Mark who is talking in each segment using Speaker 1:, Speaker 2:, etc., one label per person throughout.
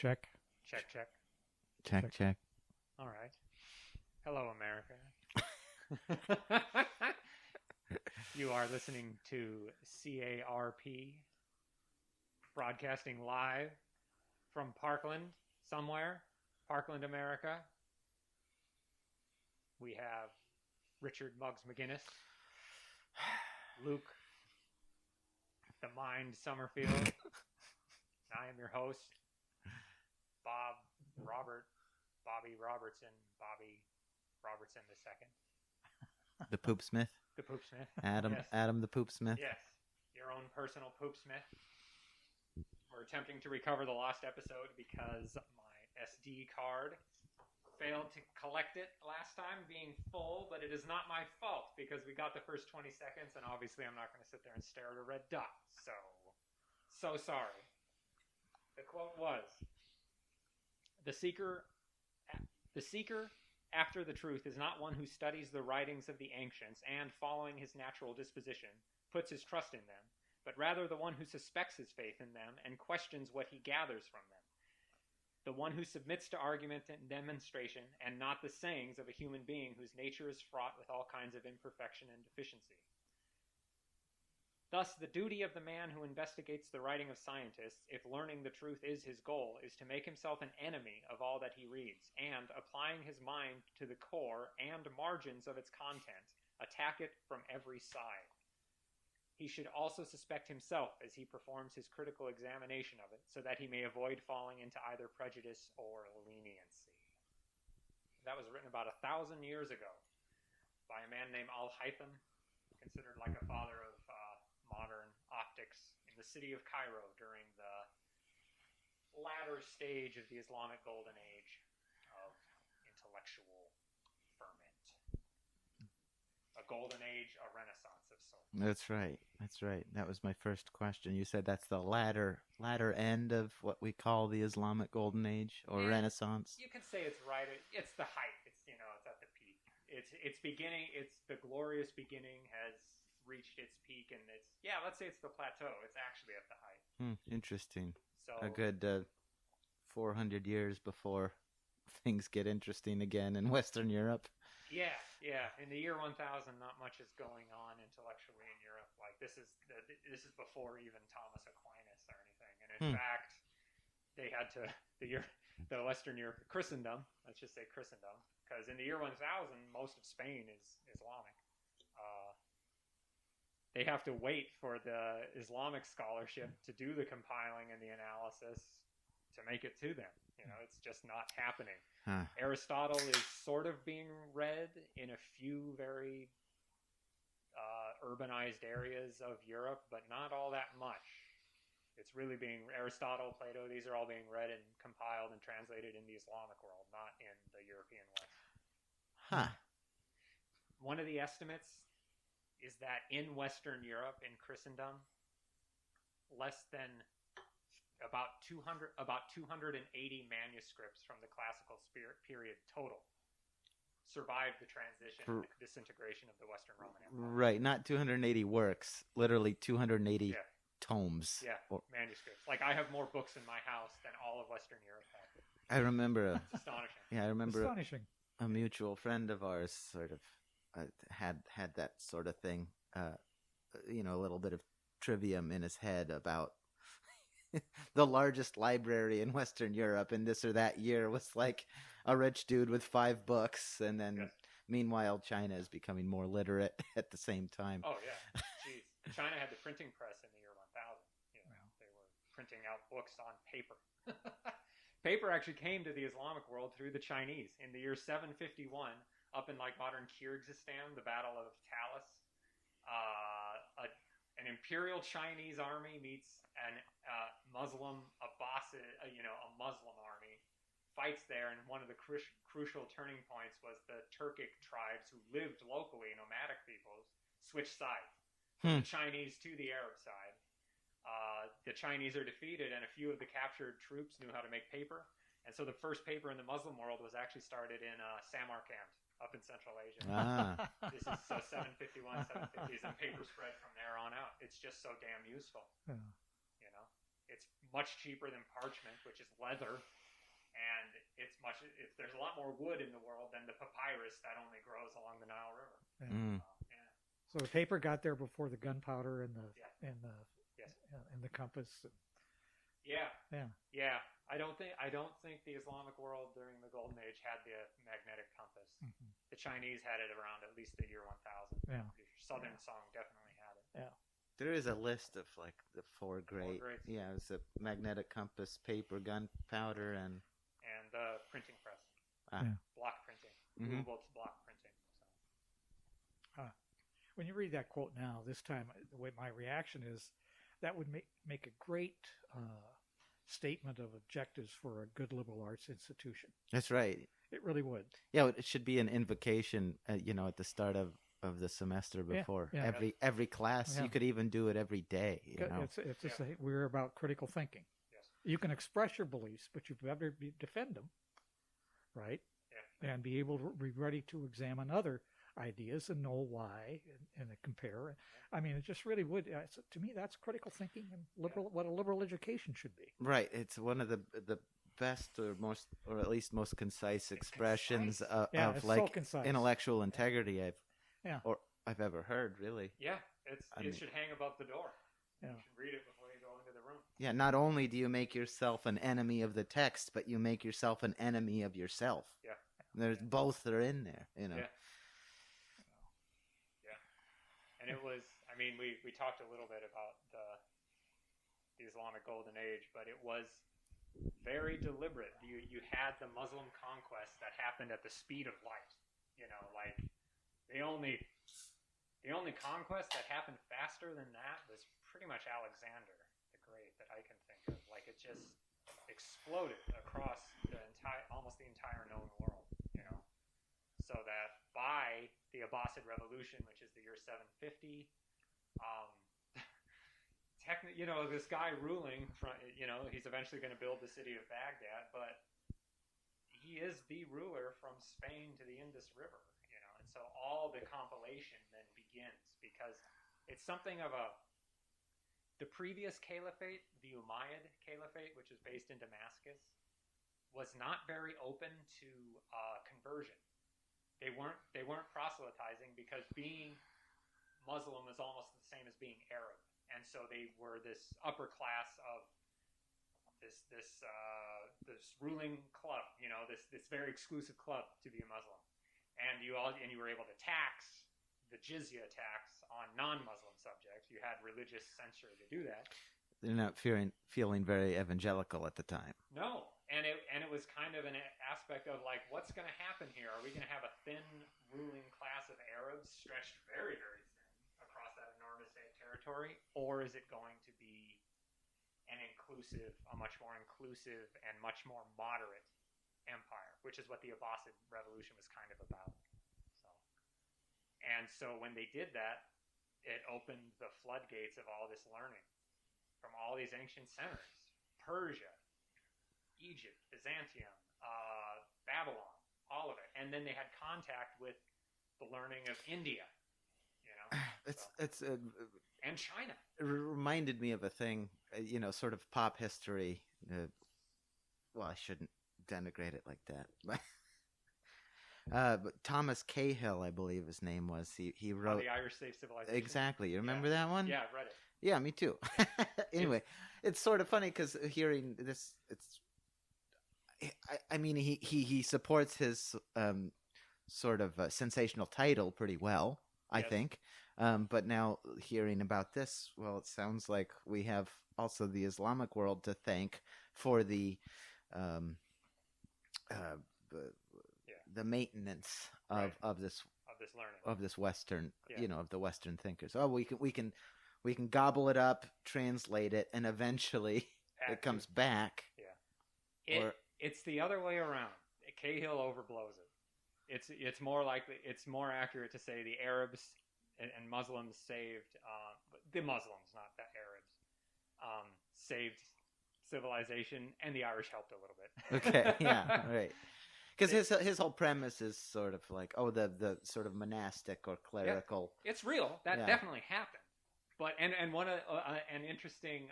Speaker 1: Check.
Speaker 2: Check, check.
Speaker 3: Check, check.
Speaker 2: All right. Hello, America. You are listening to CARP, broadcasting live from Parkland, somewhere. Parkland, America. We have Richard Muggs McGinnis, Luke, the Mind Summerfield. I am your host, Bobby Robertson II.
Speaker 3: The Poopsmith.
Speaker 2: The Poopsmith.
Speaker 3: Adam,
Speaker 2: Yes.
Speaker 3: Adam the Poopsmith.
Speaker 2: Yes, your own personal Poopsmith. We're attempting to recover the lost episode because my SD card failed to collect it last time, being full, but it is not my fault because we got the first 20 seconds, and obviously I'm not going to sit there and stare at a red dot. So sorry. The quote was, The seeker after the truth is not one who studies the writings of the ancients and, following his natural disposition, puts his trust in them, but rather the one who suspects his faith in them and questions what he gathers from them. The one who submits to argument and demonstration, and not the sayings of a human being whose nature is fraught with all kinds of imperfection and deficiency. Thus, the duty of the man who investigates the writing of scientists, if learning the truth is his goal, is to make himself an enemy of all that he reads, and, applying his mind to the core and margins of its content, attack it from every side. He should also suspect himself as he performs his critical examination of it, so that he may avoid falling into either prejudice or leniency. That was written about 1,000 years ago by a man named Al-Haytham, considered like a father of modern optics in the city of Cairo during the latter stage of the Islamic Golden Age of intellectual ferment. A golden age, a renaissance of sorts.
Speaker 3: That's right. That's right. That was my first question. You said that's the latter end of what we call the Islamic Golden Age or Renaissance.
Speaker 2: You could say it's right. It's the height. It's at the peak. It's beginning. It's the glorious beginning has reached its peak, and let's say it's the plateau. It's actually at the height.
Speaker 3: Interesting.
Speaker 2: So
Speaker 3: a good 400 years before things get interesting again in Western Europe.
Speaker 2: Yeah. In the year 1000, not much is going on intellectually in Europe. Like this is before even Thomas Aquinas or anything. And in fact, they had to the Western Europe Christendom. Let's just say Christendom, because in the year 1000, most of Spain is Islamic. They have to wait for the Islamic scholarship to do the compiling and the analysis to make it to them. It's just not happening. Aristotle is sort of being read in a few very urbanized areas of Europe, but not all that much. It's really being Aristotle, Plato, these are all being read and compiled and translated in the Islamic world, not in the European West. One of the estimates is that in Western Europe, in Christendom, less than about 280 manuscripts from the classical period total survived the transition and the disintegration of the Western Roman Empire.
Speaker 3: Right, not 280 works, literally 280 tomes.
Speaker 2: Yeah, manuscripts. Like I have more books in my house than all of Western Europe had.
Speaker 3: I remember
Speaker 2: It's astonishing.
Speaker 3: Yeah, I remember
Speaker 1: Astonishing.
Speaker 3: a mutual friend of ours sort of had that sort of thing, a little bit of trivium in his head about the largest library in Western Europe in this or that year was like a rich dude with 5 books, and then meanwhile China is becoming more literate at the same time.
Speaker 2: Oh yeah, jeez. China had the printing press in the year 1000. They were printing out books on paper. Paper actually came to the Islamic world through the Chinese in the year 751. Up in like modern Kyrgyzstan, the Battle of Talas, an imperial Chinese army meets an Muslim Abbasid, a Muslim army, fights there, and one of the crucial turning points was the Turkic tribes who lived locally, nomadic peoples, switched sides from the Chinese to the Arab side. The Chinese are defeated, and a few of the captured troops knew how to make paper, and so the first paper in the Muslim world was actually started in Samarkand, up in Central Asia. This is 751, 750s, and paper spread from there on out. It's just so damn useful. It's much cheaper than parchment, which is leather, and there's a lot more wood in the world than the papyrus that only grows along the Nile River.
Speaker 1: Yeah.
Speaker 2: Yeah.
Speaker 1: So the paper got there before the gunpowder and the
Speaker 2: Yeah. Yes.
Speaker 1: and the compass.
Speaker 2: Yeah.
Speaker 1: Yeah.
Speaker 2: Yeah. I don't think the Islamic world during the Golden Age had the magnetic compass.
Speaker 1: Mhm.
Speaker 2: The Chinese had it around at least the year 1000.
Speaker 1: Yeah.
Speaker 2: Southern Song definitely had it.
Speaker 1: Yeah.
Speaker 3: There is a list of like the four great.
Speaker 2: grades.
Speaker 3: Yeah, it's a magnetic compass, paper, gunpowder, and
Speaker 2: And the printing press.
Speaker 1: Yeah.
Speaker 2: Block printing.
Speaker 3: Mhm.
Speaker 2: Movable block printing. So.
Speaker 1: When you read that quote now, this time, the way my reaction is, that would make a great statement of objectives for a good liberal arts institution.
Speaker 3: that's right.
Speaker 1: It really would.
Speaker 3: Yeah, it should be an invocation. At the start of the semester before
Speaker 1: yeah.
Speaker 3: every class.
Speaker 1: Yeah.
Speaker 3: You could even do it every day. You know?
Speaker 1: It's just we're about critical thinking.
Speaker 2: Yes.
Speaker 1: You can express your beliefs, but you better defend them, right?
Speaker 2: Yeah.
Speaker 1: And be able to be ready to examine other ideas and know why and compare. I mean, it just really would. To me, that's critical thinking and what a liberal education should be.
Speaker 3: Right. It's one of the best or most, or at least most concise expressions
Speaker 2: concise.
Speaker 3: of
Speaker 1: It's
Speaker 3: like
Speaker 1: so concise.
Speaker 3: intellectual integrity I've ever heard. Really.
Speaker 2: Yeah. It should hang above the door.
Speaker 1: Yeah.
Speaker 2: You should read it before you go into the room.
Speaker 3: Yeah. Not only do you make yourself an enemy of the text, but you make yourself an enemy of yourself.
Speaker 2: Yeah.
Speaker 3: There's both are in there. You know.
Speaker 2: Yeah. And it was, I mean, we talked a little bit about the Islamic Golden Age, but it was very deliberate. You had the Muslim conquest that happened at the speed of light. Like the only conquest that happened faster than that was pretty much Alexander the Great that I can think of. Like it just exploded across almost the entire known world. So that by the Abbasid Revolution, which is the year 750, this guy ruling, he's eventually going to build the city of Baghdad, but he is the ruler from Spain to the Indus River, and so all the compilation then begins because it's something of the previous caliphate, the Umayyad Caliphate, which is based in Damascus, was not very open to conversion. They weren't proselytizing because being Muslim is almost the same as being Arab, and so they were this upper class of this ruling club, this very exclusive club to be a Muslim, and you were able to tax the jizya tax on non-Muslim subjects. You had religious censure to do that.
Speaker 3: They're not feeling very evangelical at the time.
Speaker 2: No, and it was kind of an aspect of like, what's going to happen here? Are we going to have a thin ruling class of Arabs stretched very, very thin across that enormous territory, or is it going to be a much more inclusive and much more moderate empire, which is what the Abbasid Revolution was kind of about. So when they did that, it opened the floodgates of all this learning from all these ancient centers: Persia, Egypt, Byzantium, Babylon, all of it. And then they had contact with the learning of India, and China.
Speaker 3: It reminded me of a thing, sort of pop history. Well, I shouldn't denigrate it like that, but Thomas Cahill, I believe his name was. He wrote
Speaker 2: The Irish Slave Civilization.
Speaker 3: Exactly. You remember that one?
Speaker 2: Yeah, I've read it.
Speaker 3: Yeah, me too. Anyway, it's sort of funny because hearing this, I mean, he supports his sort of sensational title pretty well, I think. But now hearing about this, well, it sounds like we have also the Islamic world to thank for the maintenance of this
Speaker 2: learning,
Speaker 3: of this Western, of the Western thinkers. Oh, we can gobble it up, translate it, and eventually it comes back.
Speaker 2: Yeah, it's the other way around. Cahill overblows it. It's more likely, it's more accurate to say the Arabs and Muslims saved the Muslims, not the Arabs, saved civilization, and the Irish helped a little bit.
Speaker 3: Okay, yeah, right. Because his whole premise is sort of like, the sort of monastic or clerical.
Speaker 2: Yeah, it's real. That definitely happened. But and one an interesting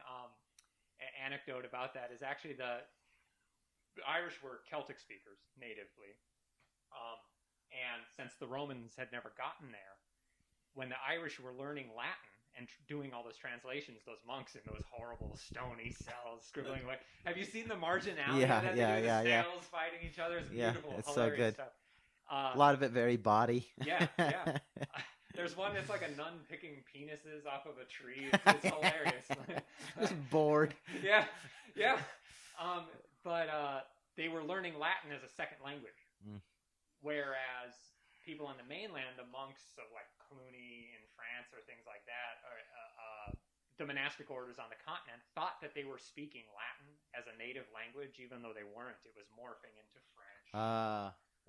Speaker 2: anecdote about that is actually the Irish were Celtic speakers natively. And since the Romans had never gotten there, when the Irish were learning Latin and doing all those translations, those monks in those horrible stony cells scribbling away. Have you seen the marginalia
Speaker 3: Yeah,
Speaker 2: that
Speaker 3: yeah,
Speaker 2: they do?
Speaker 3: yeah,
Speaker 2: The
Speaker 3: yeah.
Speaker 2: snails fighting each other. It's
Speaker 3: Yeah,
Speaker 2: beautiful,
Speaker 3: it's so
Speaker 2: hilarious
Speaker 3: good.
Speaker 2: stuff.
Speaker 3: A lot of it very body.
Speaker 2: Yeah, yeah. There's one that's like a nun picking penises off of a tree. It's hilarious.
Speaker 3: Just bored.
Speaker 2: Yeah, yeah. But they were learning Latin as a second language, whereas people on the mainland, the monks of like Cluny in France or things like that, or the monastic orders on the continent, thought that they were speaking Latin as a native language, even though they weren't. It was morphing into French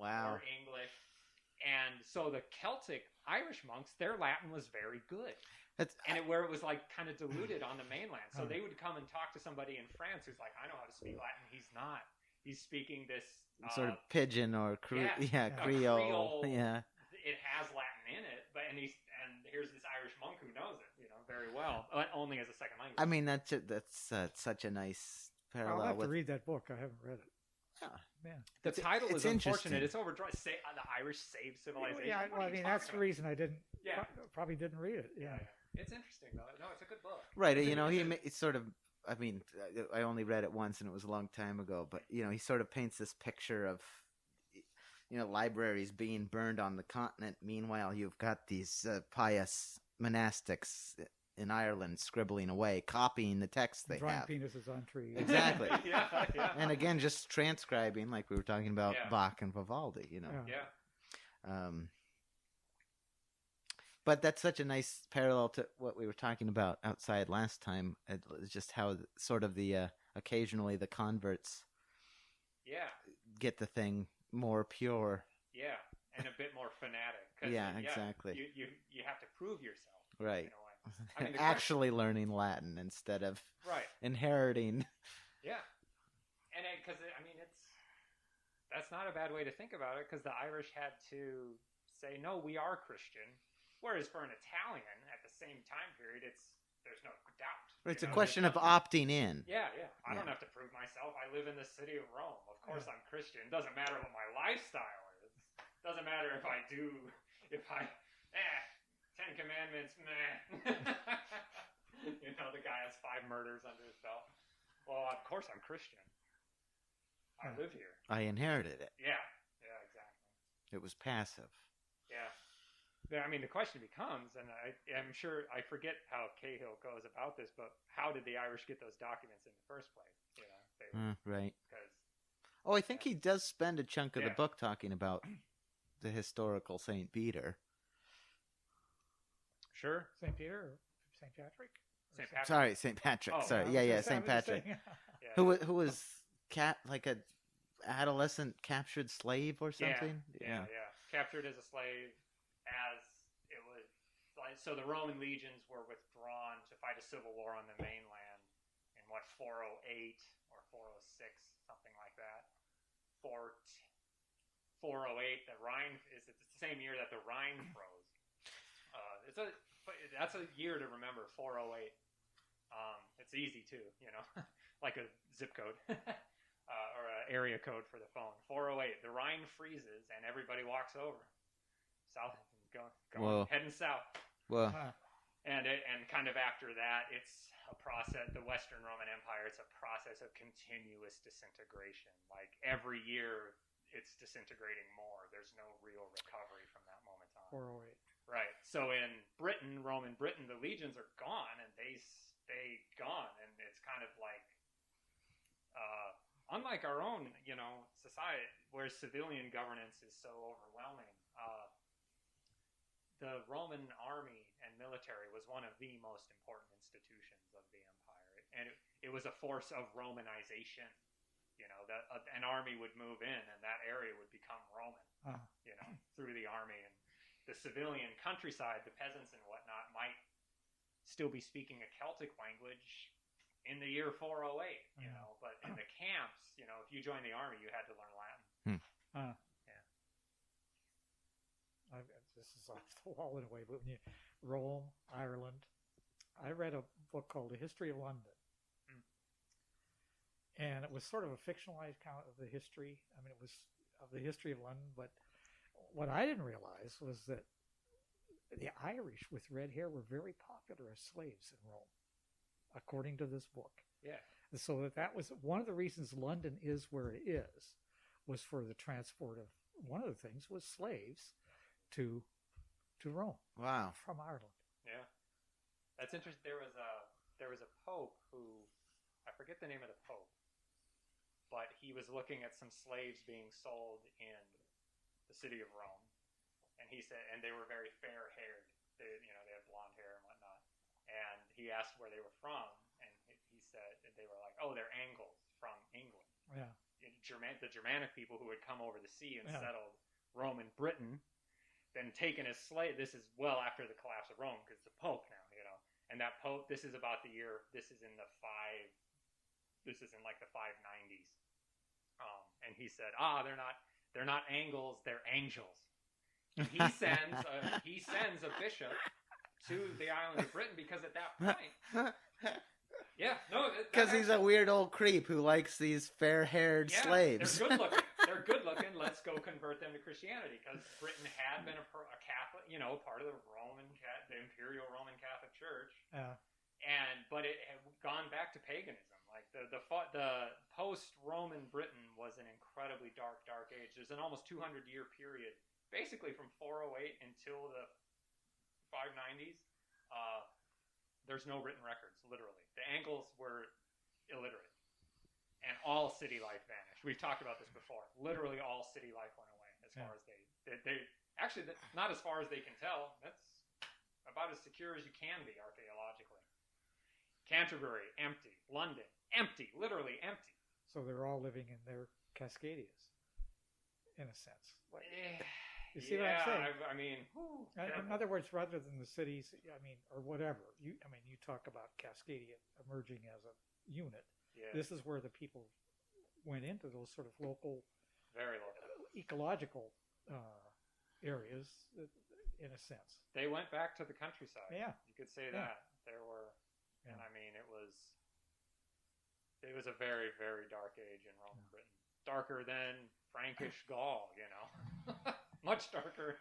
Speaker 3: Wow.
Speaker 2: or English. And so the Celtic Irish monks, their Latin was very good. Where it was like kind of diluted on the mainland. So they would come and talk to somebody in France who's like, I know how to speak Latin. He's not. He's speaking this
Speaker 3: sort of pidgin or Creole.
Speaker 2: Creole.
Speaker 3: Yeah.
Speaker 2: It has Latin in it, but and here's this Irish monk who knows it, very well, but only as a second language.
Speaker 3: I mean, that's such a nice parallel.
Speaker 1: I'll have to read that book. I haven't read it.
Speaker 3: Yeah.
Speaker 1: Man.
Speaker 2: The title is
Speaker 3: interesting.
Speaker 2: unfortunate. It's overdrawn. The Irish Save Civilization.
Speaker 1: Yeah, well, I mean, that's the reason I didn't.
Speaker 2: Yeah.
Speaker 1: Probably didn't read it. Yeah.
Speaker 2: It's interesting though. No, it's a good book.
Speaker 3: Right. It's sort of. I mean, I only read it once, and it was a long time ago. But he sort of paints this picture of, libraries being burned on the continent. Meanwhile, you've got these pious monastics in Ireland scribbling away, copying the text they
Speaker 1: Drawing
Speaker 3: have.
Speaker 1: penises on trees.
Speaker 3: Exactly.
Speaker 2: Yeah.
Speaker 3: And again, just transcribing, like we were talking about Bach and Vivaldi.
Speaker 2: Yeah.
Speaker 3: But that's such a nice parallel to what we were talking about outside last time. It's just how sort of occasionally the converts get the thing more pure.
Speaker 2: Yeah, and a bit more fanatic.
Speaker 3: Exactly.
Speaker 2: You have to prove yourself.
Speaker 3: Right.
Speaker 2: In a way. I mean,
Speaker 3: actually learning Latin instead of inheriting.
Speaker 2: Yeah. And that's not a bad way to think about it, because the Irish had to say, no, we are Christian. Whereas for an Italian at the same time period, there's no doubt.
Speaker 3: It's a question of opting in.
Speaker 2: Yeah. I don't have to prove myself. I live in the city of Rome. Of course I'm Christian. It doesn't matter what my lifestyle is. It doesn't matter if Ten Commandments, meh. The guy has 5 murders under his belt. Well, of course I'm Christian. I live here.
Speaker 3: I inherited it.
Speaker 2: Yeah, exactly.
Speaker 3: It was passive.
Speaker 2: Yeah. I mean, the question becomes, and I'm sure I forget how Cahill goes about this, but how did the Irish get those documents in the first place?
Speaker 3: Right.
Speaker 2: Because
Speaker 3: I think he does spend a chunk of the book talking about the historical St. Peter.
Speaker 2: Sure.
Speaker 1: St. Peter or St. Patrick?
Speaker 2: St. Patrick.
Speaker 3: Sorry, St. Patrick.
Speaker 2: Oh,
Speaker 3: Sorry. St. Patrick. Who was like a adolescent captured slave or something?
Speaker 2: Yeah. Captured as a slave. So the Roman legions were withdrawn to fight a civil war on the mainland in 408 or 406, something like that. 408, the Rhine it's the same year that the Rhine froze. That's a year to remember, 408. It's easy too, like a zip code or an area code for the phone. 408, the Rhine freezes and everybody walks over. Heading south.
Speaker 3: Well,
Speaker 2: and kind of after that, it's a process. The Western Roman Empire, it's a process of continuous disintegration. Like every year, it's disintegrating more. There's no real recovery from that moment on.
Speaker 1: 408.
Speaker 2: Right. So in Britain, Roman Britain, the legions are gone, and they stay gone, and it's kind of like, unlike our own, society, where civilian governance is so overwhelming. The Roman army and military was one of the most important institutions of the empire, and it was a force of Romanization. That an army would move in, and that area would become Roman. Through the army, and the civilian countryside, the peasants and whatnot, might still be speaking a Celtic language in the year 408. But in the camps, if you joined the army, you had to learn Latin.
Speaker 1: This is off the wall in a way, but Rome, Ireland. I read a book called The History of London. and it was sort of a fictionalized account of the history. I mean, it was of the history of London, but what I didn't realize was that the Irish with red hair were very popular as slaves in Rome, according to this book.
Speaker 2: Yeah.
Speaker 1: So that was one of the reasons London is where it is, was for the transport of, one of the things was slaves to Rome
Speaker 3: Wow.
Speaker 1: from Ireland.
Speaker 2: Yeah. That's interesting. There was a pope who, I forget the name of the pope, but he was looking at some slaves being sold in the city of Rome, and he said, and they were very fair haired. They had blonde hair and whatnot. And he asked where they were from, and he said they were like, oh, they're Angles from England.
Speaker 1: Yeah.
Speaker 2: The Germanic people who had come over the sea and
Speaker 1: Yeah.
Speaker 2: settled Rome and Britain, been taken as slaves. This is well after the collapse of Rome, because the Pope now, and that Pope. This is about the year. This is in like the 590s. And he said, they're not Angles, they're angels. He sends a bishop to the island of Britain, because at that point,
Speaker 3: Because he's a weird old creep who likes these fair-haired slaves.
Speaker 2: They're good looking. They're good looking. Let's go convert them to Christianity, because Britain had been a Catholic, part of the Imperial Roman Catholic Church.
Speaker 1: Yeah.
Speaker 2: But it had gone back to paganism. Like the post-Roman Britain was an incredibly dark age. There's an almost 200-year period, basically from 408 until the 590s. There's no written records, literally. The Angles were illiterate, and all city life vanished. We've talked about this before. Literally, all city life went away, as far as they actually, not as far as they can tell. That's about as secure as you can be archaeologically. Canterbury, empty. London, empty. Literally empty.
Speaker 1: So they're all living in their Cascadias, in a sense. Like, you see what I'm saying?
Speaker 2: I mean,
Speaker 1: in other words, rather than the cities, or whatever, you talk about Cascadia emerging as a unit.
Speaker 2: Yeah.
Speaker 1: This is where the people went into those sort of local,
Speaker 2: very local,
Speaker 1: ecological areas, in a sense.
Speaker 2: They went back to the countryside.
Speaker 1: Yeah,
Speaker 2: you could say that. There were, and I mean, it was a very, very dark age in Roman Britain. Darker than Frankish Gaul, much darker.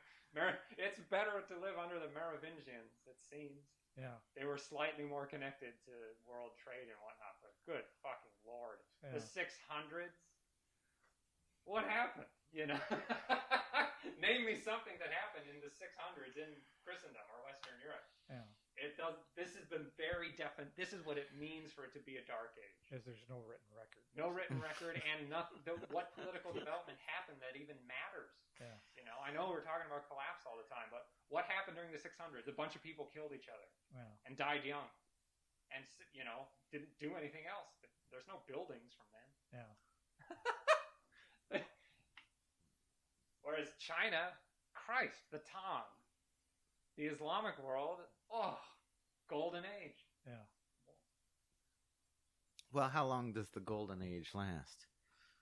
Speaker 2: It's better to live under the Merovingians, it seems.
Speaker 1: Yeah.
Speaker 2: They were slightly more connected to world trade and whatnot, but good fucking Lord. Yeah. The 600s? What happened? Name me something that happened in the 600s in Christendom or Western Europe.
Speaker 1: Yeah.
Speaker 2: This has been very definite. This is what it means for it to be a dark age.
Speaker 1: Because there's no written record.
Speaker 2: No written record, and what political development happened that even matters.
Speaker 1: Yeah.
Speaker 2: I know we're talking about collapse all the time, but what happened during the 600s? A bunch of people killed each other and died young, and didn't do anything else. There's no buildings from then.
Speaker 1: Yeah.
Speaker 2: Whereas China, Christ, the Tang, the Islamic world, golden age.
Speaker 1: Yeah.
Speaker 3: Well, how long does the golden age last?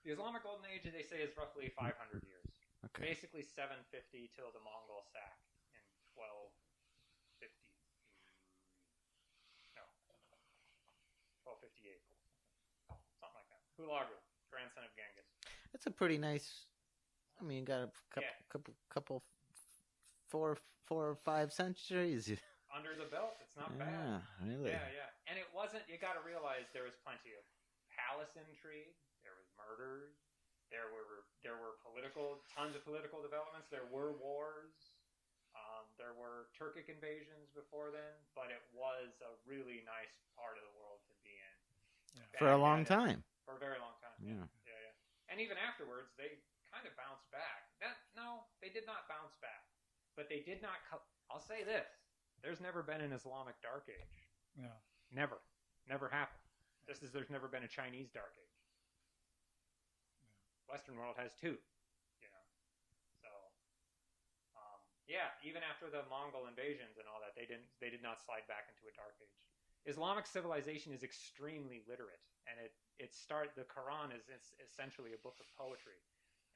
Speaker 2: The Islamic golden age, they say, is roughly 500 years.
Speaker 3: Okay.
Speaker 2: Basically 750 till the Mongol sack in 1258. Something like that. Hulagu, grandson of Genghis.
Speaker 3: That's a pretty nice. Got a couple, 4 or 5 centuries.
Speaker 2: Under the belt, it's not bad.
Speaker 3: Yeah, really.
Speaker 2: Yeah. And it wasn't. You got to realize there was plenty of palace intrigue. There was murders. There were tons of political developments. There were wars. There were Turkic invasions before then, but it was a really nice part of the world to be in.
Speaker 3: Yeah. For a long time.
Speaker 2: For a very long time.
Speaker 3: Yeah.
Speaker 2: And even afterwards, they kind of bounced back. No, they did not bounce back. But they did not... I'll say this. There's never been an Islamic Dark Age.
Speaker 1: Yeah.
Speaker 2: Never. Never happened. Just as there's never been a Chinese Dark Age. Western world has 2. So, even after the Mongol invasions and all that, they did not slide back into a Dark Age. Islamic civilization is extremely literate, and the Quran is essentially a book of poetry,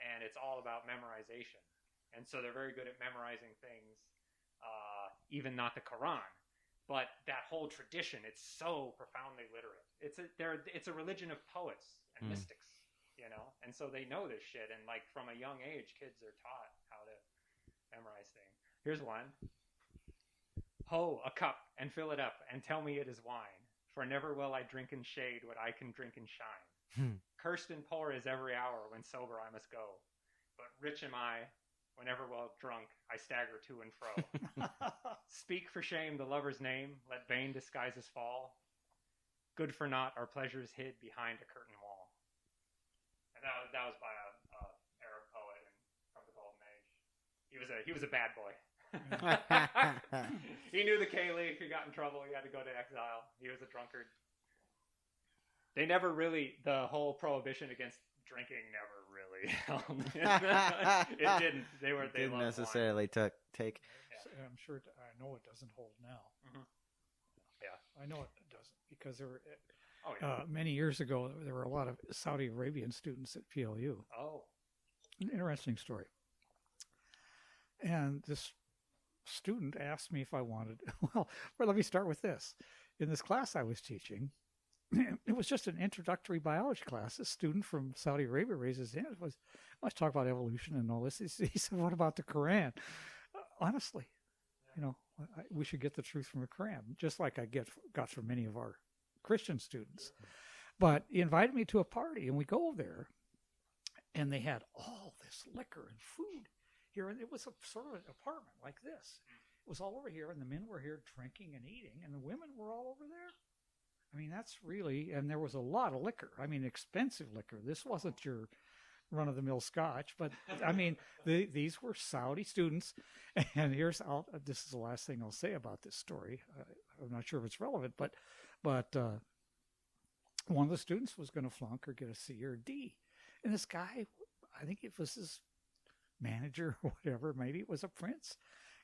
Speaker 2: and it's all about memorization. And so they're very good at memorizing things, even not the Quran, But that whole tradition, it's so profoundly literate. It's a religion of poets and mystics, you know, and so they know this shit. And like from a young age, kids are taught how to memorize things. Here's one. Ho, a cup, and fill it up, and tell me it is wine. For never will I drink in shade what I can drink in shine. Cursed and poor is every hour when sober I must go. But rich am I, whenever well drunk I stagger to and fro. Speak for shame the lover's name, let vain disguises fall. Good for naught are pleasures hid behind a curtain wall. And that was by a Arab poet from the Golden Age. He was a bad boy. He knew the caliph. He got in trouble. He had to go to exile. He was a drunkard. They never really, the whole prohibition against drinking never really helped. It didn't. They
Speaker 3: didn't necessarily take.
Speaker 1: Yeah. I'm sure. I know it doesn't hold now.
Speaker 2: Mm-hmm.
Speaker 1: Yeah, I know it doesn't because there were many years ago there were a lot of Saudi Arabian students at PLU.
Speaker 2: Oh,
Speaker 1: an interesting story. And this student asked me if I wanted. Well, let me start with this. In this class I was teaching, it was just an introductory biology class. A student from Saudi Arabia raises his hand. Let's talk about evolution and all this. He said, "What about the Quran?" Honestly, you know, we should get the truth from the Quran, just like I got from many of our Christian students. But he invited me to a party, and we go there, and they had all this liquor and food here. And it was a sort of an apartment like this. It was all over here, and the men were here drinking and eating, and the women were all over there. I mean, that's really, and there was a lot of liquor. I mean, expensive liquor. This wasn't your run-of-the-mill scotch, but I mean, these were Saudi students. And this is the last thing I'll say about this story. I'm not sure if it's relevant, but one of the students was going to flunk or get a C or a D. And this guy, I think it was his manager or whatever, maybe it was a prince.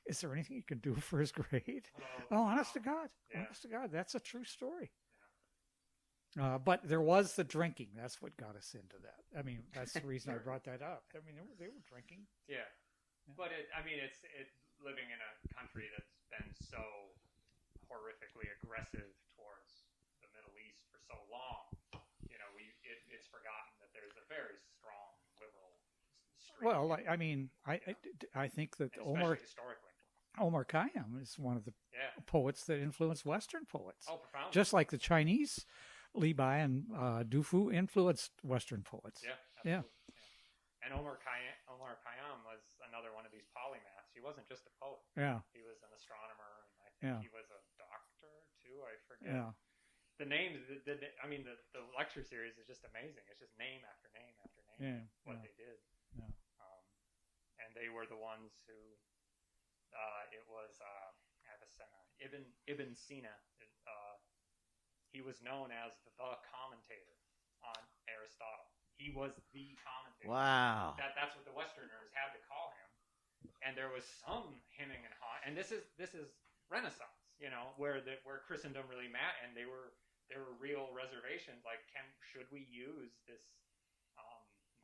Speaker 1: Is there anything you can do for his grade? Oh, honest to God. Yeah. Honest to God, that's a true story. But there was the drinking. That's what got us into that. I mean, that's the reason I brought that up. I mean, they were drinking.
Speaker 2: Yeah. But it's living in a country that's been so horrifically aggressive towards the Middle East for so long. You know, it's forgotten that there's a very strong liberal streak.
Speaker 1: Well, I mean, I think that Omar Khayyam is one of the poets that influenced Western poets.
Speaker 2: Oh, profoundly.
Speaker 1: Just like the Chinese Li Bai and Du Fu influenced Western poets.
Speaker 2: Yeah, absolutely. Yeah. And Omar Khayyam was another one of these polymaths. He wasn't just a poet.
Speaker 1: Yeah.
Speaker 2: He was an astronomer, and I think he was a doctor too. I forget.
Speaker 1: Yeah.
Speaker 2: The names, the lecture series is just amazing. It's just name after name after name. What they did.
Speaker 1: Yeah.
Speaker 2: And they were the ones who. It was Avicenna, Ibn Sina. He was known as the commentator on Aristotle. He was the commentator.
Speaker 3: Wow.
Speaker 2: That's what the Westerners had to call him. And there was some hemming and hawing. And this is Renaissance, you know, where Christendom really met, and there were real reservations. Like, should we use this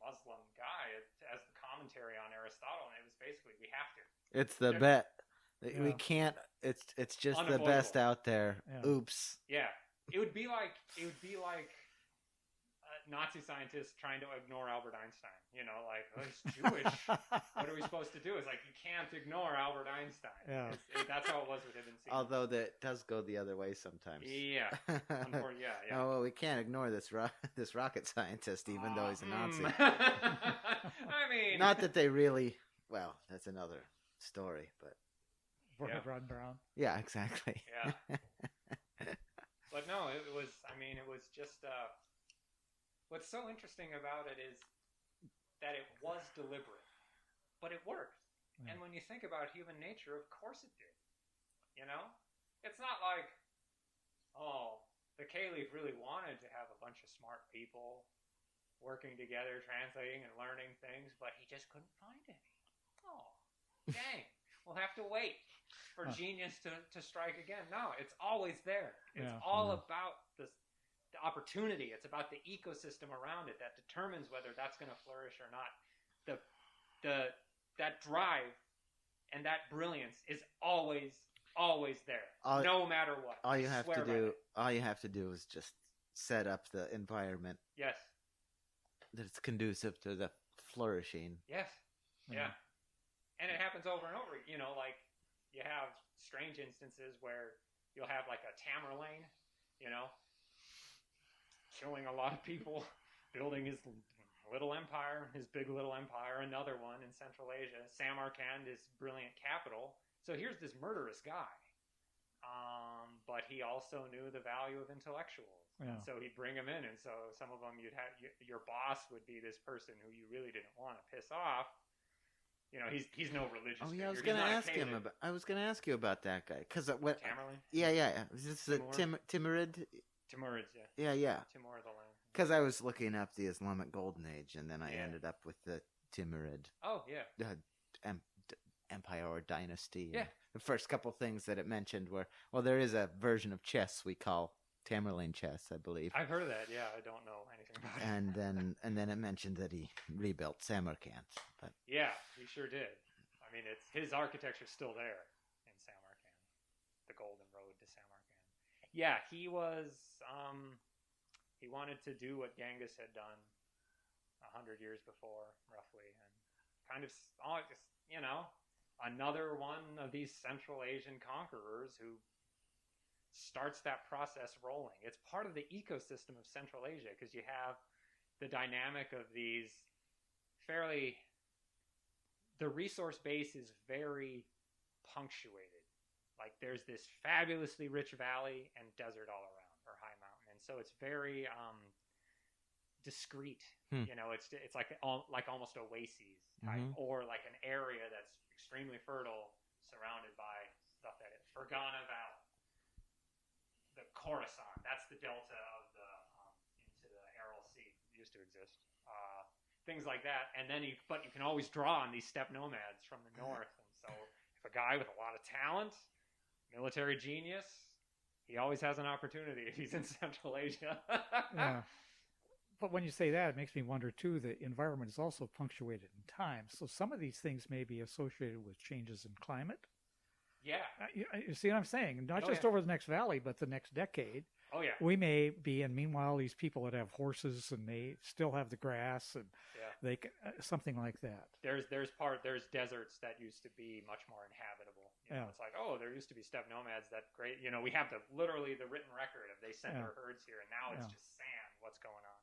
Speaker 2: Muslim guy as the commentary on Aristotle? And it was basically, we have to.
Speaker 3: It's the bet. We can't. It's just the best out there. Yeah. Oops.
Speaker 2: Yeah. It would be like Nazi scientists trying to ignore Albert Einstein. You know, like, oh, he's Jewish. What are we supposed to do? It's like, you can't ignore Albert Einstein.
Speaker 1: Yeah.
Speaker 2: That's how it was with Ibn Sina.
Speaker 3: Although that does go the other way sometimes.
Speaker 2: Yeah. Yeah.
Speaker 3: Oh, well, we can't ignore this rocket scientist, even though he's a Nazi.
Speaker 2: I mean,
Speaker 3: not that they really. Well, that's another story, but.
Speaker 1: Ron Brown.
Speaker 3: Yeah, exactly.
Speaker 2: Yeah. But no, it was just, what's so interesting about it is that it was deliberate, but it worked. Yeah. And when you think about human nature, of course it did. You know? It's not like, the caliph really wanted to have a bunch of smart people working together, translating and learning things, but he just couldn't find any. Oh, dang. We'll have to wait for genius to strike again. No, it's always there. It's all about the opportunity. It's about the ecosystem around it that determines whether that's going to flourish or not. That drive and that brilliance is always always there,
Speaker 3: All-
Speaker 2: no matter what.
Speaker 3: All
Speaker 2: I
Speaker 3: you have
Speaker 2: swear
Speaker 3: to
Speaker 2: by
Speaker 3: do,
Speaker 2: that.
Speaker 3: all you have to do is just set up the environment
Speaker 2: Yes,
Speaker 3: that's conducive to the flourishing.
Speaker 2: yes, yeah. And it happens over and over. You know, like you have strange instances where you'll have like a Tamerlane, you know, killing a lot of people, building his little empire, his big little empire. Another one in Central Asia, Samarkand, is brilliant capital. So here's this murderous guy, but he also knew the value of intellectuals.
Speaker 1: Yeah.
Speaker 2: So he'd bring them in, and so some of them you'd have your boss would be this person who you really didn't want to piss off. You know, he's no religious.
Speaker 3: Oh yeah, I was
Speaker 2: figure.
Speaker 3: gonna
Speaker 2: He's not a
Speaker 3: ask him
Speaker 2: Caliph.
Speaker 3: about. I was gonna ask you about that guy because what?
Speaker 2: Tamerlane.
Speaker 3: Yeah. Is this the
Speaker 2: Timur?
Speaker 3: Timurid?
Speaker 2: Timurids, yeah.
Speaker 3: Yeah.
Speaker 2: Timur the Land.
Speaker 3: Because I was looking up the Islamic Golden Age, and then I
Speaker 2: Yeah.
Speaker 3: ended up with the Timurid
Speaker 2: Oh yeah.
Speaker 3: empire or dynasty.
Speaker 2: Yeah.
Speaker 3: The first couple things that it mentioned were, well, there is a version of chess we call Tamerlane chess, I believe.
Speaker 2: I've heard of that. Yeah, I don't know anything about it.
Speaker 3: And then it mentioned that he rebuilt Samarkand. But
Speaker 2: Yeah, he sure did. I mean, it's his architecture's still there in Samarkand, the Golden Road to Samarkand. Yeah, he was. He wanted to do what Genghis had done 100 years before, roughly, and kind of, you know, another one of these Central Asian conquerors who starts that process rolling. It's part of the ecosystem of Central Asia because you have the dynamic of these fairly. The resource base is very punctuated. Like there's this fabulously rich valley and desert all around, or high mountain, and so it's very discreet. You know, it's like almost oases type, or like an area that's extremely fertile, surrounded by stuff that is Fergana Valley, the Khorasan. That's the delta of the into the Aral Sea. It used to exist. Things like that, and then but you can always draw on these steppe nomads from the north. And so, if a guy with a lot of talent, military genius, he always has an opportunity if he's in Central Asia.
Speaker 1: Yeah. But when you say that, it makes me wonder, too, the environment is also punctuated in time. So some of these things may be associated with changes in climate.
Speaker 2: Yeah.
Speaker 1: You see what I'm saying? Not just
Speaker 2: yeah.
Speaker 1: over the next valley, but the next decade.
Speaker 2: Oh, yeah.
Speaker 1: We may be, and meanwhile, these people that have horses and they still have the grass and they something like that.
Speaker 2: There's deserts that used to be much more inhabitable. You know, it's like, oh, there used to be steppe nomads. That great. You know, we have literally the written record of they sent their herds here, and now it's just sand. What's going on?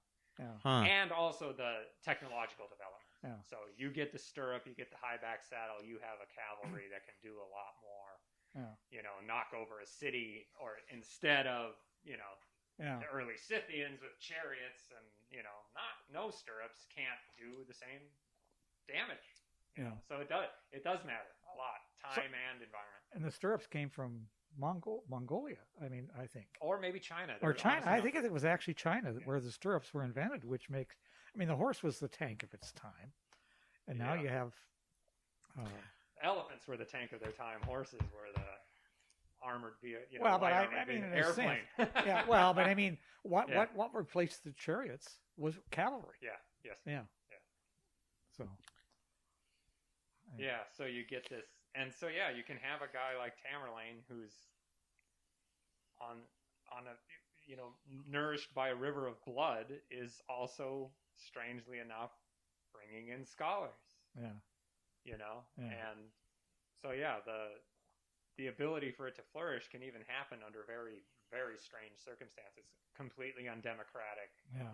Speaker 2: And also the technological development. So you get the stirrup, you get the high back saddle, you have a cavalry that can do a lot more. You know, knock over a city, or instead of the early Scythians with chariots and no stirrups can't do the same damage. You know? So it does matter a lot, time and environment.
Speaker 1: And the stirrups came from Mongolia, I mean, I think.
Speaker 2: Or maybe China.
Speaker 1: Or China. I think it was actually China where the stirrups were invented, which makes... I mean, the horse was the tank of its time. And now you have...
Speaker 2: elephants were the tank of their time. Horses were the armored vehicle.
Speaker 1: Well, but I mean,
Speaker 2: airplane.
Speaker 1: Yeah, well, but I mean, what replaced the chariots was cavalry.
Speaker 2: Yeah, yes.
Speaker 1: Yeah. So...
Speaker 2: Yeah, so you get this, and so you can have a guy like Tamerlane who's on a nourished by a river of blood, is also strangely enough bringing in scholars. Yeah. And so the ability for it to flourish can even happen under very, very strange circumstances, completely undemocratic. Yeah.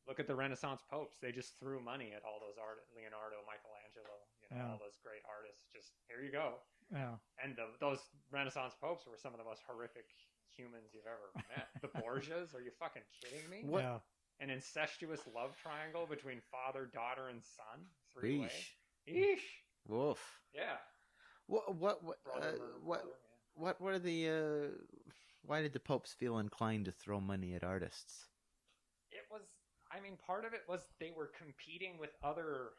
Speaker 2: Look at the Renaissance popes. They just threw money at all those Leonardo, Michelangelo, all those great artists. Just, here you go. Yeah. And those Renaissance popes were some of the most horrific humans you've ever met. The Borgias? Are you fucking kidding me?
Speaker 3: What?
Speaker 1: Yeah.
Speaker 2: An incestuous love triangle between father, daughter, and son? 3-way?
Speaker 3: Eesh.
Speaker 2: Eesh.
Speaker 3: Woof.
Speaker 2: Yeah.
Speaker 3: What were the why did the popes feel inclined to throw money at artists?
Speaker 2: It was, I mean, part of it was they were competing with other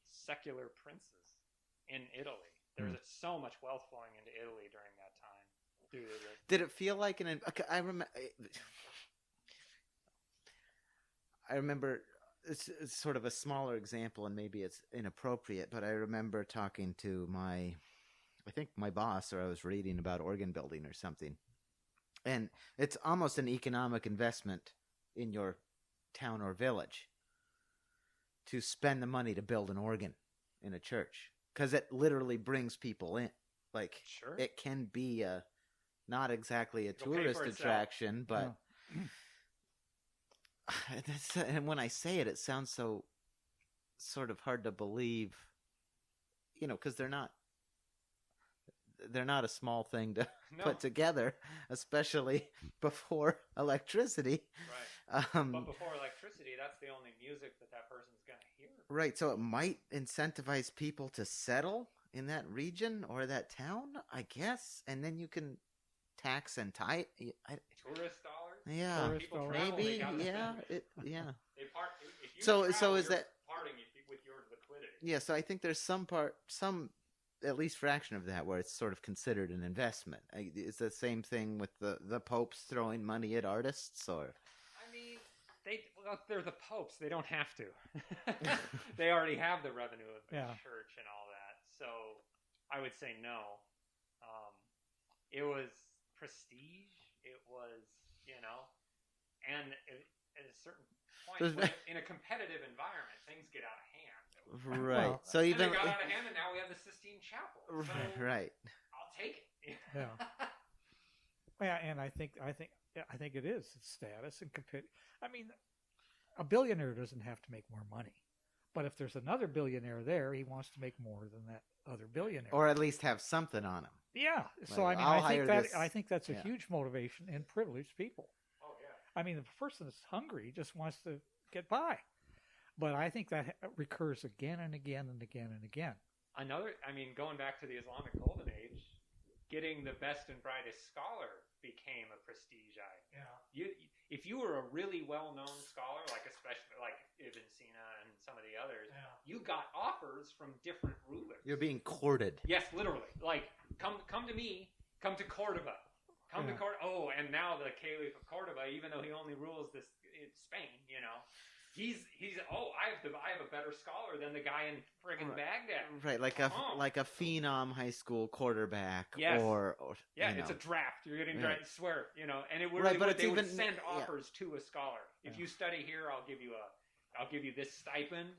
Speaker 2: secular princes in Italy. There was so much wealth flowing into Italy during that time.
Speaker 3: Did it feel like I remember it's sort of a smaller example, and maybe it's inappropriate, but I remember talking to I think my boss, or I was reading about organ building or something. And it's almost an economic investment in your town or village to spend the money to build an organ in a church, because it literally brings people in. Like,
Speaker 2: Sure.
Speaker 3: it can be not exactly a
Speaker 2: It'll pay
Speaker 3: tourist
Speaker 2: for itself.
Speaker 3: attraction, but
Speaker 1: Yeah.
Speaker 3: and when I say it, it sounds so sort of hard to believe, because they're not a small thing to
Speaker 2: No.
Speaker 3: put together, especially before electricity.
Speaker 2: Right. But before electricity, that's the only music that person's going to hear.
Speaker 3: Right, so it might incentivize people to settle in that region or that town, I guess, and then you can tax and tie.
Speaker 2: Tourist dollars?
Speaker 3: Yeah,
Speaker 1: Tourist
Speaker 2: People
Speaker 1: dollars.
Speaker 2: travel,
Speaker 3: maybe.
Speaker 2: they gotta
Speaker 3: Yeah,
Speaker 2: spend it.
Speaker 3: yeah.
Speaker 2: They part, if you
Speaker 3: So
Speaker 2: travel,
Speaker 3: is
Speaker 2: you're
Speaker 3: that-
Speaker 2: parting with your liquidity.
Speaker 3: Yeah, so I think there's some at least fraction of that where it's sort of considered an investment. It's the same thing with the popes throwing money at artists, or
Speaker 2: I mean, they're the popes. They don't have to. They already have the revenue of the
Speaker 1: Yeah.
Speaker 2: church and all that. So I would say no. It was prestige. It was, and at a certain point,
Speaker 3: So is that-
Speaker 2: in a competitive environment, things get out of hand.
Speaker 3: right.
Speaker 1: Well,
Speaker 3: So
Speaker 2: And
Speaker 3: even
Speaker 2: they got out of hand, and now we have the Sistine Chapel. So
Speaker 3: right.
Speaker 2: I'll take it.
Speaker 1: Yeah. Yeah, and I think it is its status and compete. I mean, a billionaire doesn't have to make more money, but if there's another billionaire there, he wants to make more than that other billionaire.
Speaker 3: Or at least have something on him.
Speaker 1: Yeah. So
Speaker 3: Like,
Speaker 1: I mean,
Speaker 3: I'll hire this-
Speaker 1: I think that's a
Speaker 3: yeah.
Speaker 1: huge motivation in privileged people.
Speaker 2: Oh yeah.
Speaker 1: I mean, the person that's hungry just wants to get by, but I think that recurs again and again and again and again.
Speaker 2: Going back to the Islamic Golden Age, getting the best and brightest scholar became a prestige item.
Speaker 1: Yeah.
Speaker 2: If you were a really well-known scholar, especially like Ibn Sina and some of the others, you got offers from different rulers.
Speaker 3: You're being courted.
Speaker 2: Yes, literally. Like, come to me, come to Cordoba. Come to
Speaker 1: Yeah.
Speaker 2: Cordoba. Oh, and now the Caliph of Cordoba, even though he only rules Spain, he's I have a better scholar than the guy in friggin'
Speaker 3: Right.
Speaker 2: Baghdad.
Speaker 3: Right, like a phenom high school quarterback,
Speaker 2: Yes.
Speaker 3: or
Speaker 2: Yeah,
Speaker 3: you
Speaker 2: it's a
Speaker 3: know.
Speaker 2: draft. You're getting
Speaker 3: Right.
Speaker 2: drafted. Swear, and it
Speaker 3: Right, but
Speaker 2: they would
Speaker 3: it's even-
Speaker 2: send
Speaker 3: yeah.
Speaker 2: offers to a scholar. If
Speaker 1: Yeah.
Speaker 2: you study here, I'll give you this stipend.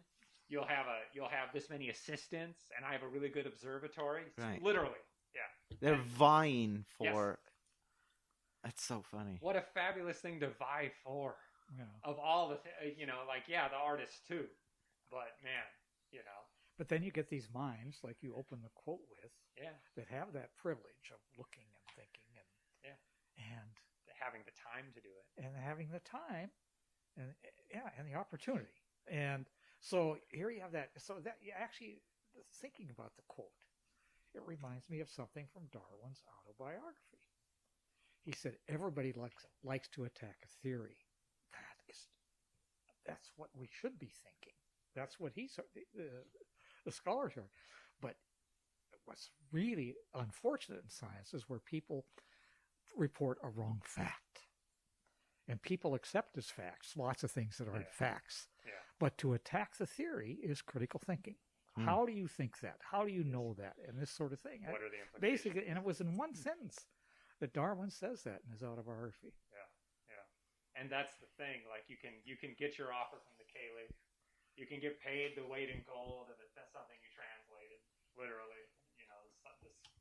Speaker 2: You'll have this many assistants, and I have a really good observatory.
Speaker 3: Right.
Speaker 2: Literally, yeah.
Speaker 3: They're
Speaker 2: And
Speaker 3: vying for. That's so funny.
Speaker 2: what a fabulous thing to vie for.
Speaker 1: Yeah.
Speaker 2: Of all the, the artists too, but man,
Speaker 1: But then you get these minds, like you open the quote with,
Speaker 2: yeah,
Speaker 1: that have that privilege of looking and thinking and
Speaker 2: having the time to do it.
Speaker 1: having the time and the opportunity. And so here you have that. So that you actually thinking about the quote, it reminds me of something from Darwin's autobiography. He said, everybody likes to attack a theory. That's what we should be thinking. That's what the scholars are. But what's really unfortunate in science is where people report a wrong fact. And people accept as facts lots of things that aren't facts.
Speaker 2: Yeah.
Speaker 1: But to attack the theory is critical thinking.
Speaker 3: Hmm.
Speaker 1: How do you think that? How do you know that? And this sort of thing.
Speaker 2: What are the implications?
Speaker 1: Basically, and it was in one sentence that Darwin says that in his autobiography.
Speaker 2: And that's the thing. Like you can get your offer from the Caliph. You can get paid the weight in gold if that's something you translated literally.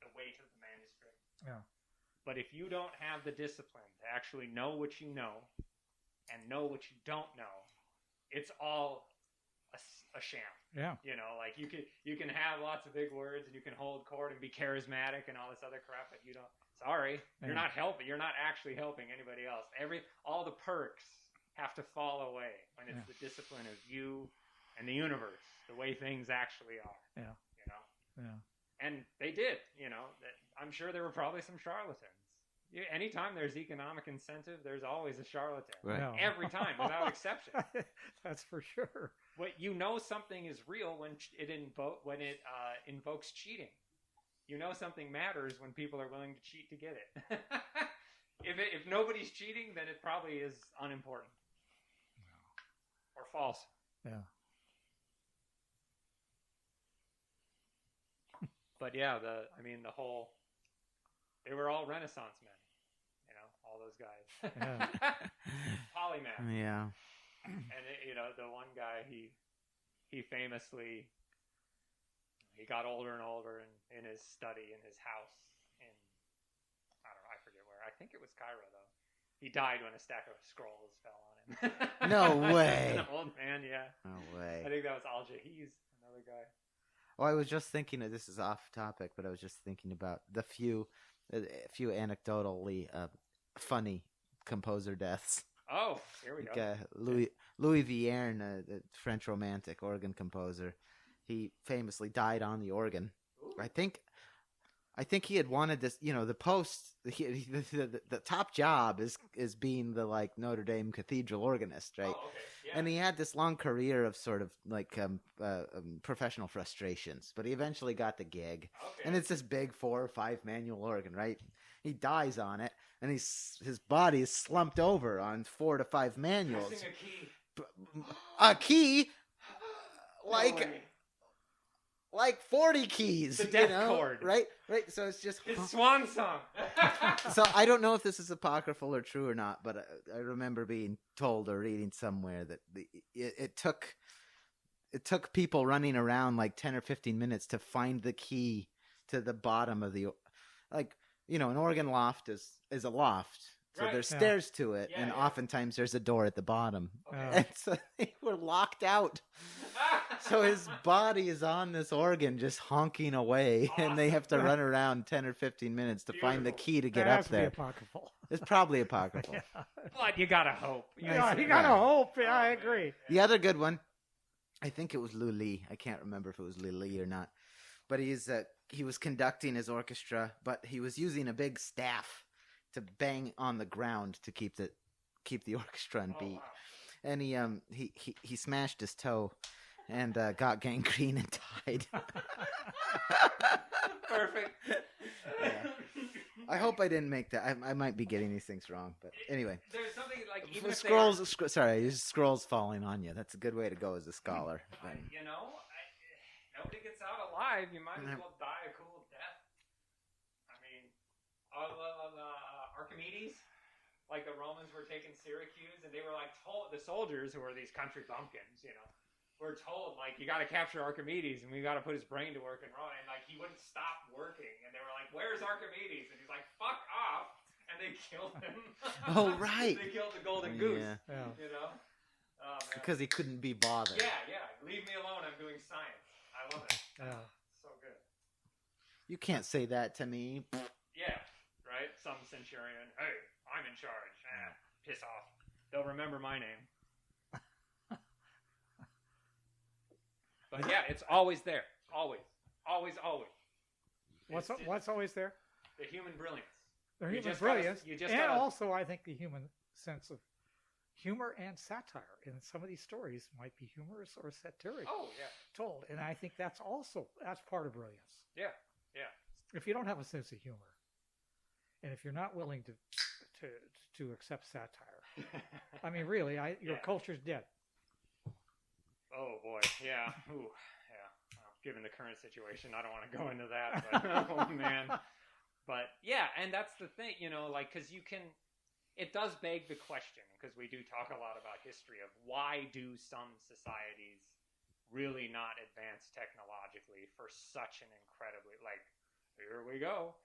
Speaker 2: The weight of the manuscript.
Speaker 1: Yeah.
Speaker 2: But if you don't have the discipline to actually know what you know and know what you don't know, it's all a sham.
Speaker 1: Yeah.
Speaker 2: Like you can have lots of big words and you can hold court and be charismatic and all this other crap, but you don't. Sorry, you're
Speaker 1: Yeah.
Speaker 2: not helping. You're not actually helping anybody else. All the perks have to fall away when it's the discipline of you and the universe, the way things actually are.
Speaker 1: Yeah. Yeah.
Speaker 2: And they did. I'm sure there were probably some charlatans. Anytime there's economic incentive, there's always a charlatan.
Speaker 3: Right.
Speaker 1: Yeah.
Speaker 2: Every time, without exception.
Speaker 1: That's for sure.
Speaker 2: But something is real when it invokes cheating. Something matters when people are willing to cheat to get it. If nobody's cheating, then it probably is unimportant or false.
Speaker 1: Yeah.
Speaker 2: But yeah, they were all Renaissance men, all those guys.
Speaker 1: Yeah.
Speaker 2: Polymath.
Speaker 3: Yeah.
Speaker 2: And the one guy, he famously, he got older and older in his study in his house in, I don't know, I forget where. I think it was Cairo though. He died when a stack of scrolls fell on him.
Speaker 3: No way.
Speaker 2: An old man, yeah.
Speaker 3: No way.
Speaker 2: I think that was Al-Jahiz, another guy.
Speaker 3: Well, I was just thinking of, this is off topic, but I was just thinking about the few anecdotally funny composer deaths.
Speaker 2: Oh, here we go.
Speaker 3: Louis Vierne, the French Romantic organ composer, he famously died on the organ.
Speaker 2: Ooh.
Speaker 3: I think he had wanted this, the post, the top job is being the like Notre Dame Cathedral organist, right?
Speaker 2: Oh, okay. Yeah.
Speaker 3: And he had this long career of sort of like professional frustrations, but he eventually got the gig.
Speaker 2: Okay.
Speaker 3: And it's this big 4 or 5 manual organ, right? He dies on it, and his body is slumped over on 4 to 5 manuals.
Speaker 2: Pressing a key.
Speaker 3: A key,
Speaker 2: No way.
Speaker 3: like 40 keys.
Speaker 2: The death chord.
Speaker 3: Right. So it's just
Speaker 2: His swan song.
Speaker 3: So I don't know if this is apocryphal or true or not, but I remember being told or reading somewhere that it took people running around like 10 or 15 minutes to find the key to the bottom of the, like, an organ loft is a loft. So
Speaker 2: Right.
Speaker 3: there's
Speaker 1: Yeah.
Speaker 3: stairs to it,
Speaker 2: Yeah,
Speaker 3: and
Speaker 2: yeah.
Speaker 3: oftentimes there's a door at the bottom.
Speaker 2: Okay.
Speaker 3: And so they were locked out. So his body is on this organ just honking away, and they have to run around 10 or 15 minutes to find the
Speaker 2: Beautiful.
Speaker 3: key to get
Speaker 1: That
Speaker 3: up
Speaker 1: has to be
Speaker 3: there.
Speaker 1: apocryphal.
Speaker 3: It's probably apocryphal.
Speaker 1: Yeah.
Speaker 2: But you gotta hope.
Speaker 1: Yeah, you
Speaker 3: Yeah.
Speaker 1: gotta hope. Yeah, I
Speaker 2: Oh, man.
Speaker 1: agree.
Speaker 3: The other good one, I think it was Lully. I can't remember if it was Lully or not. But he was conducting his orchestra, but he was using a big staff to bang on the ground to keep the orchestra on
Speaker 2: Oh,
Speaker 3: beat.
Speaker 2: wow.
Speaker 3: And he smashed his toe and got gangrene and died.
Speaker 2: Perfect.
Speaker 3: Yeah. I hope I didn't make that. I might be getting these things wrong, but anyway.
Speaker 2: There's something like even if
Speaker 3: Scrolls falling on you. That's a good way to go as a scholar.
Speaker 2: nobody gets out alive. You might as well die a cool death. I mean, Archimedes, like the Romans were taking Syracuse, and they were like told the soldiers, who are these country bumpkins, were told like, you got to capture Archimedes, and we got to put his brain to work in Rome, and like he wouldn't stop working, and they were like, "Where's Archimedes?" And he's like, "Fuck off." And they killed him.
Speaker 3: Oh, right.
Speaker 2: They killed the golden goose.
Speaker 3: Yeah.
Speaker 1: Yeah.
Speaker 2: Oh, man.
Speaker 3: Because he couldn't be bothered.
Speaker 2: Yeah. Leave me alone. I'm doing science. I love it.
Speaker 1: Yeah.
Speaker 2: So good.
Speaker 3: You can't say that to me.
Speaker 2: Yeah. Right? Some centurion. Hey, I'm in charge. Piss off. They'll remember my name. But yeah, it's always there. Always. Always, always.
Speaker 1: What's always there?
Speaker 2: The human brilliance.
Speaker 1: The
Speaker 2: You
Speaker 1: human
Speaker 2: just gotta-
Speaker 1: brilliance,
Speaker 2: you just
Speaker 1: and
Speaker 2: gotta-
Speaker 1: also I think the human sense of humor and satire in some of these stories might be humorous or satiric
Speaker 2: Oh, yeah.
Speaker 1: told, and I think that's part of brilliance.
Speaker 2: Yeah.
Speaker 1: If you don't have a sense of humor, and if you're not willing to accept satire, I mean, really, your
Speaker 2: Yeah.
Speaker 1: culture's dead.
Speaker 2: Oh, boy. Yeah. Ooh, yeah. Well, given the current situation, I don't want to go into that. But, oh, man. But, yeah, and that's the thing, because it does beg the question, because we do talk a lot about history, of why do some societies really not advance technologically for such an incredibly, like, here we go,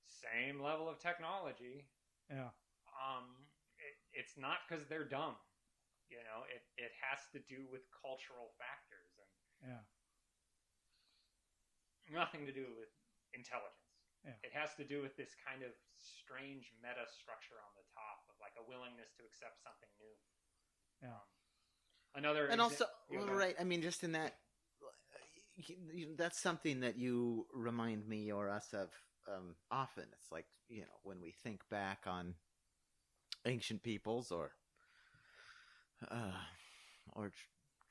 Speaker 2: same level of technology.
Speaker 1: Yeah.
Speaker 2: It's not because they're dumb. It has to do with cultural factors and
Speaker 1: Yeah.
Speaker 2: nothing to do with intelligence.
Speaker 1: Yeah.
Speaker 2: It has to do with this kind of strange meta structure on the top of like a willingness to accept something new.
Speaker 1: Yeah.
Speaker 3: And also,
Speaker 2: Yeah,
Speaker 3: well,
Speaker 2: go ahead.
Speaker 3: right, I mean, just in that, that's something that you remind me or us of often. It's like, when we think back on ancient peoples or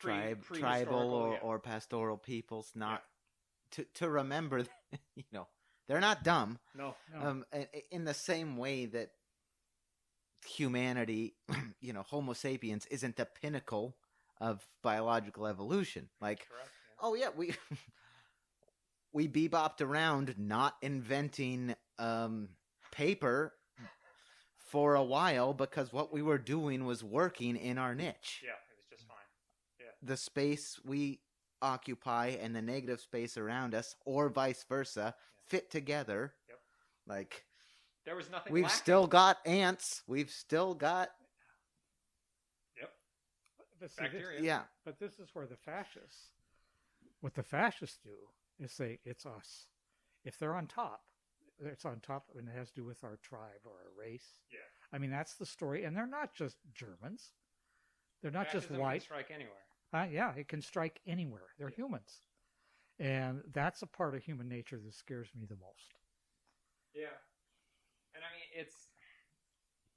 Speaker 3: tribal
Speaker 2: Prehistorical, yeah.
Speaker 3: or pastoral peoples, not to remember that, they're not dumb.
Speaker 2: No.
Speaker 3: In the same way that humanity, Homo sapiens isn't the pinnacle of biological evolution. Like,
Speaker 2: Correct. Yeah.
Speaker 3: oh yeah, we bebopped around not inventing paper for a while because what we were doing was working in our niche.
Speaker 2: Yeah, it was just fine. Yeah.
Speaker 3: The space we occupy and the negative space around us, or vice versa, fit together.
Speaker 2: Yep.
Speaker 3: Like,
Speaker 2: There was nothing
Speaker 3: we've
Speaker 2: lacking.
Speaker 3: still got ants. We've still got
Speaker 1: But see,
Speaker 2: Bacteria.
Speaker 3: yeah.
Speaker 1: But this is where what the fascists do is say it's us. If they're on top, it's on top, and it has to do with our tribe or our race.
Speaker 2: Yeah.
Speaker 1: I mean, that's the story, and they're not just Germans. They're not
Speaker 2: Fascism
Speaker 1: just white.
Speaker 2: can strike anywhere.
Speaker 1: Yeah, it can strike anywhere. They're humans, and that's a part of human nature that scares me the most.
Speaker 2: Yeah. And I mean,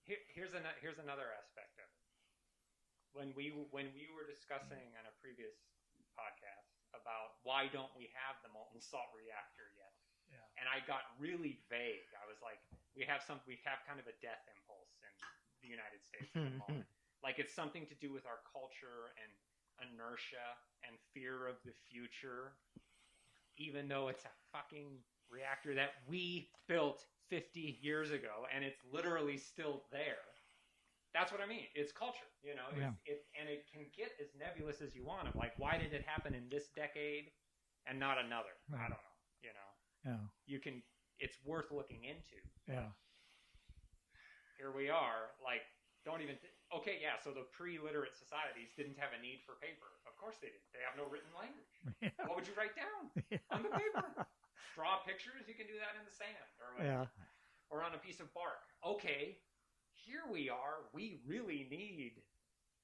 Speaker 2: here's another aspect of it. When we were discussing on a previous podcast about why don't we have the molten salt reactor yet,
Speaker 1: Yeah.
Speaker 2: and I got really vague. I was like, we have kind of a death impulse in the United States at the moment. Like, it's something to do with our culture and inertia and fear of the future, even though it's a fucking reactor that we built 50 years ago and it's literally still there. That's what I mean. It's culture, you know.
Speaker 1: Yeah.
Speaker 2: And it can get as nebulous as you want. Of like, why did it happen in this decade and not another? I don't know. You know,
Speaker 1: Yeah.
Speaker 2: It's worth looking into.
Speaker 1: Yeah.
Speaker 2: Here we are. Like, don't even. Okay, yeah. So the pre-literate societies didn't have a need for paper. Of course they didn't. They have no written language.
Speaker 1: Yeah.
Speaker 2: What would you write down on the paper? Draw pictures. You can do that in the sand or on a piece of bark. Okay. Here we are. We really need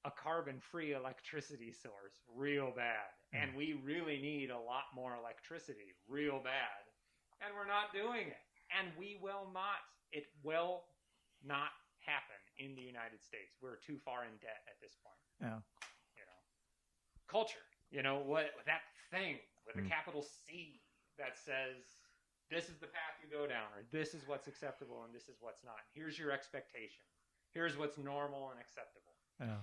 Speaker 2: a carbon-free electricity source real bad. And we really need a lot more electricity real bad. And we're not doing it. And we will not. It will not happen in the United States. We're too far in debt at this point.
Speaker 1: Yeah.
Speaker 2: You know, culture, you know, what that thing with a capital C that says this is the path you go down, or this is what's acceptable and this is what's not. Here's your expectation. Here's what's normal and acceptable.
Speaker 1: Yeah.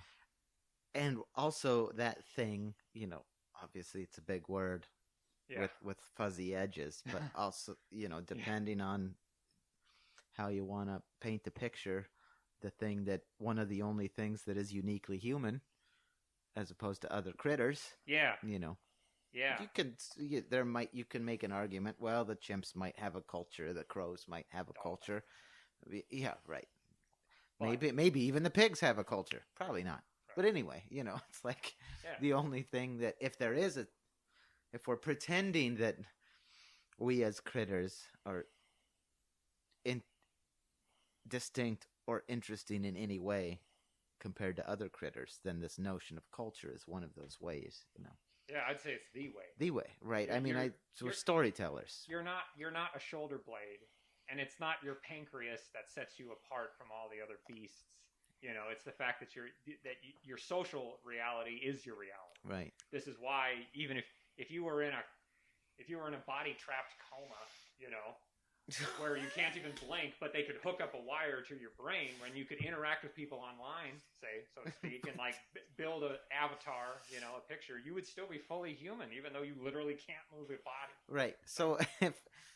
Speaker 3: And also that thing, you know, obviously it's a big word with fuzzy edges, but also, you know, depending on how you want to paint the picture, the thing that one of the only things that is uniquely human as opposed to other critters, you know.
Speaker 2: Yeah.
Speaker 3: You can make an argument, well, the chimps might have a culture, the crows might have a culture. Yeah, right. Maybe even the pigs have a culture. Probably not. Right. But anyway, you know, it's like the only thing that if we're pretending that we as critters are distinct or interesting in any way compared to other critters, then this notion of culture is one of those ways, you know.
Speaker 2: Yeah, I'd say it's the way.
Speaker 3: The way, right. We're storytellers.
Speaker 2: You're not a shoulder blade. And it's not your pancreas that sets you apart from all the other beasts. You know, it's the fact that your social reality is your reality.
Speaker 3: Right.
Speaker 2: This is why even if you were in a body trapped coma, you know, where you can't even blink, but they could hook up a wire to your brain when you could interact with people online, say, so to speak, and like build an avatar, you know, a picture, you would still be fully human, even though you literally can't move your body.
Speaker 3: Right. So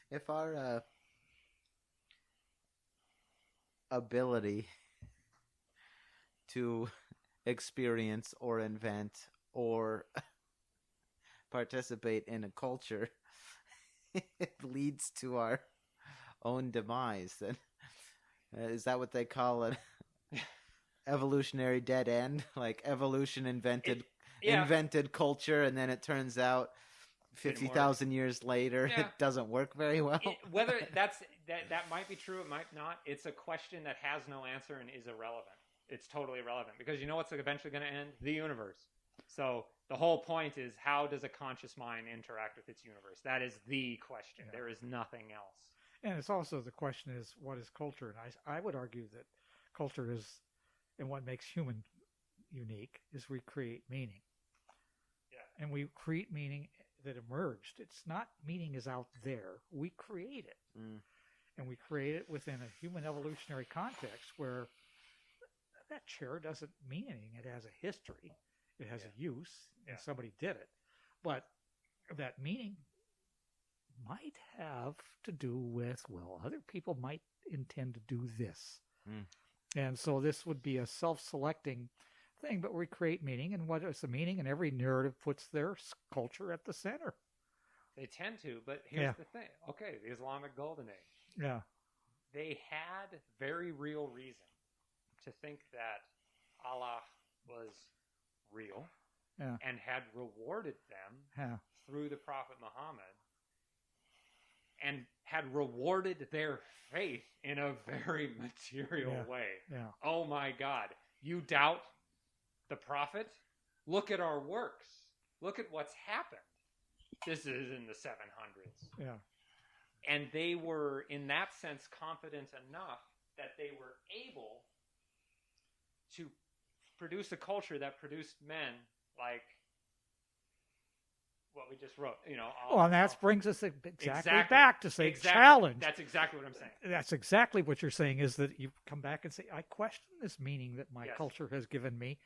Speaker 3: if our ability to experience or invent or participate in a culture it leads to our own demise, then is that what they call it? Evolutionary dead end? Like evolution invented culture, and then it turns out 50,000 years later it doesn't work very well.
Speaker 2: Whether that might be true, it might not. It's a question that has no answer and is irrelevant. It's totally irrelevant because you know what's eventually going to end? The universe. So the whole point is, how does a conscious mind interact with its universe? That is the question. Yeah. There is nothing else.
Speaker 1: And it's also the question is, what is culture? And I would argue that culture is, and what makes human unique is we create meaning. Yeah. And we create meaning that emerged. It's not meaning is out there. We create it. Mm. And we create it within a human evolutionary context where that chair doesn't mean anything. It has a history. It has
Speaker 2: Yeah.
Speaker 1: a use, and
Speaker 2: Yeah.
Speaker 1: somebody did it. But that meaning might have to do with, well, other people might intend to do this.
Speaker 3: Mm.
Speaker 1: And so this would be a self-selecting thing, but we create meaning, and what is the meaning? And every narrative puts their culture at the center.
Speaker 2: They tend to, but here's
Speaker 1: Yeah.
Speaker 2: the thing. Okay, the Islamic Golden Age.
Speaker 1: Yeah.
Speaker 2: They had very real reason to think that Allah was real
Speaker 1: Yeah.
Speaker 2: and had rewarded them
Speaker 1: Yeah.
Speaker 2: through the Prophet Muhammad and had rewarded their faith in a very material
Speaker 1: Yeah.
Speaker 2: way.
Speaker 1: Yeah.
Speaker 2: Oh my God. You doubt the Prophet? Look at our works. Look at what's happened. This is in the 700s.
Speaker 1: Yeah.
Speaker 2: And they were, in that sense, confident enough that they were able to produce a culture that produced men like what we just wrote.
Speaker 1: Well, and that brings us exactly back to say
Speaker 2: Exactly.
Speaker 1: challenge.
Speaker 2: That's exactly what I'm saying.
Speaker 1: That's exactly what you're saying, is that you come back and say, I question this meaning that my
Speaker 2: Yes.
Speaker 1: culture has given me.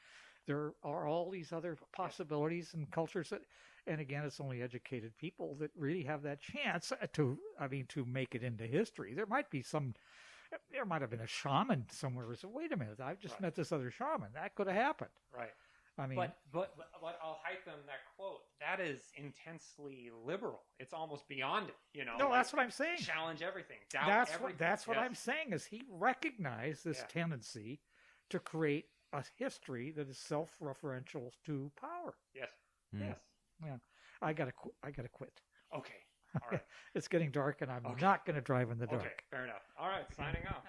Speaker 1: There are all these other possibilities and cultures that, and again, it's only educated people that really have that chance to make it into history. There might have been a shaman somewhere who said, wait a minute, I've just
Speaker 2: Right.
Speaker 1: met this other shaman. That could have happened.
Speaker 2: Right.
Speaker 1: I mean,
Speaker 2: But Al-Haytham, that quote, that is intensely liberal. It's almost beyond it.
Speaker 1: no, that's what I'm saying.
Speaker 2: Challenge everything. Doubt
Speaker 1: That's
Speaker 2: everything.
Speaker 1: what
Speaker 2: Yes.
Speaker 1: I'm saying, is he recognized this
Speaker 2: Yeah.
Speaker 1: tendency to create a history that is self-referential to power.
Speaker 2: Yes.
Speaker 3: Mm.
Speaker 2: Yes.
Speaker 1: I gotta quit.
Speaker 2: Okay. All right.
Speaker 1: It's getting dark, and I'm
Speaker 2: Okay.
Speaker 1: not gonna drive in the dark.
Speaker 2: Okay. Fair enough. All right. Signing off.